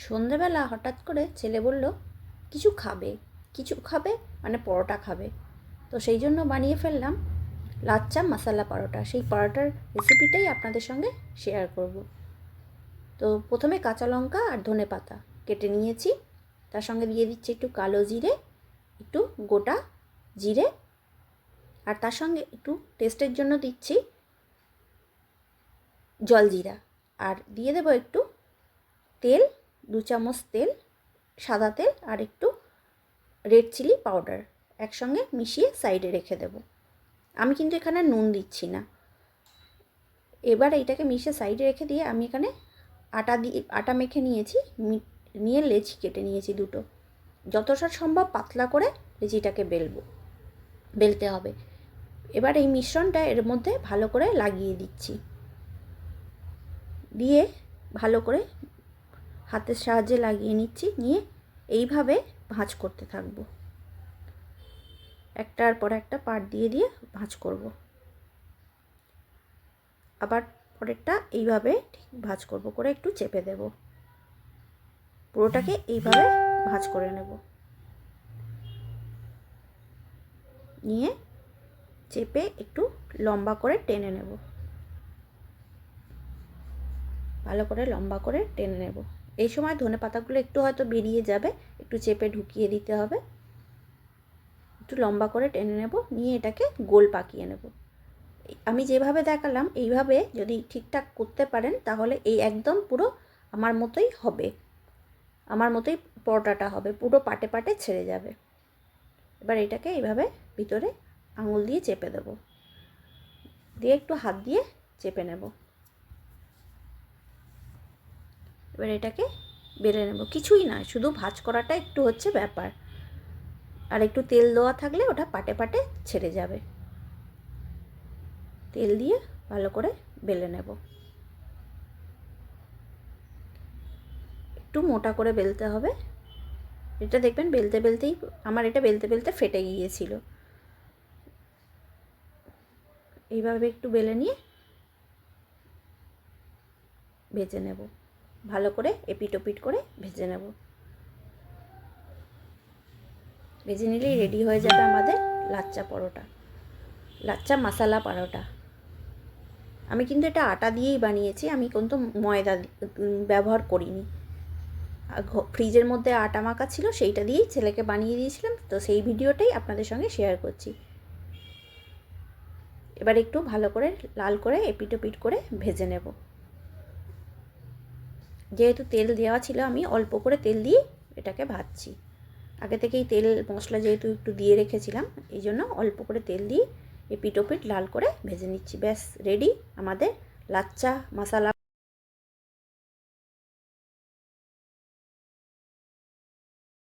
সন্ধেবেলা হঠাৎ করে ছেলে বলল কিছু খাবে মানে পরোটা খাবে। তো সেই জন্য বানিয়ে ফেললাম লাচ্চা মশালা পরোটা। সেই পরোটার রেসিপিটাই আপনাদের সঙ্গে শেয়ার করব। তো প্রথমে কাঁচা লঙ্কা আর ধনেপাতা কেটে নিয়েছি, তার সঙ্গে দিয়ে দিচ্ছি একটু কালো জিরে, একটু গোটা জিরে, আর তার সঙ্গে একটু টেস্টের জন্য দিচ্ছি জলজিরা, আর দিয়ে দেবো একটু তেল, 2 চামচ তেল, সাদা তেল, আর একটু রেড চিলি পাউডার একসঙ্গে মিশিয়ে সাইডে রেখে দেব। আমি কিন্তু এখানে নুন দিচ্ছি না। এবার এইটাকে মিশিয়ে সাইডে রেখে দিয়ে আমি এখানে আটা মেখে নিয়েছি, নিয়ে লেচি কেটে নিয়েছি দুটো। যতটা সম্ভব পাতলা করে লেচিটাকে বেলতে হবে। এবার এই মিশ্রণটা এর মধ্যে ভালো করে লাগিয়ে দিচ্ছি, দিয়ে ভালো করে হাতের সাহায্যে লাগিয়ে নিচ্ছি, নিয়ে এইভাবে ভাঁজ করতে থাকবো। একটার পর একটা পার্ট দিয়ে দিয়ে ভাঁজ করব। আবার পরেরটা এইভাবে ঠিক ভাঁজ করব, করে একটু চেপে দেব। পুরোটাকে এইভাবে ভাঁজ করে নেব, নিয়ে চেপে একটু লম্বা করে টেনে নেব। ভালো করে লম্বা করে টেনে নেব। এই সময় ধনেপাতাগুলো একটু হয়তো বেরিয়ে যাবে, একটু চেপে ঢুকিয়ে দিতে হবে। একটু লম্বা করে টেনে নেব, নিয়ে এটাকে গোল পাকিয়ে নেব। আমি যেভাবে দেখালাম এইভাবে যদি ঠিকঠাক করতে পারেন তাহলে এই একদম পুরো আমার মতোই হবে, আমার মতোই পরোটাটা হবে, পুরো পাটে পাটে ছেড়ে যাবে। এবার এটাকে এইভাবে ভিতরে আঙুল দিয়ে চেপে দেব, দিয়ে একটু হাত দিয়ে চেপে নেব। এবার এটাকে বেলে নেব, কিছুই না, শুধু ভাঁজ করাটা একটু হচ্ছে ব্যাপার, আর একটু তেল দেওয়া থাকলে ওটা পাটে পাটে ছেড়ে যাবে। তেল দিয়ে ভালো করে বেলে নেব। একটু মোটা করে বেলতে হবে। এটা দেখবেন বেলতে বেলতেই আমার এটা বেলতে বেলতে ফেটে গিয়েছিল। এইভাবে একটু বেলে নিয়ে ভেজে নেব, ভালো করে এপিট ওপিট করে ভেজে নেব। ভেজে নিলেই রেডি হয়ে যাবে আমাদের লাচ্চা পরোটা, লাচ্চা মশালা পরোটা। আমি কিন্তু এটা আটা দিয়েই বানিয়েছি, আমি কিন্তু ময়দা ব্যবহার করিনি। ফ্রিজের মধ্যে আটা মাখা ছিল, সেইটা দিয়েই ছেলেকে বানিয়ে দিয়েছিলাম, তো সেই ভিডিওটাই আপনাদের সঙ্গে শেয়ার করছি। এবার একটু ভালো করে লাল করে এপিট ওপিট করে ভেজে নেব। যেহেতু তেল দেওয়া ছিল আমি অল্প করে তেল দিয়ে এটাকে ভাজছি। আগে থেকেই তেল মশলা যেহেতু একটু দিয়ে রেখেছিলাম, এই জন্য অল্প করে তেল দিয়ে এপিট ওপিট লাল করে ভেজে নিচ্ছি। ব্যাস রেডি আমাদের লাচ্চা মশালা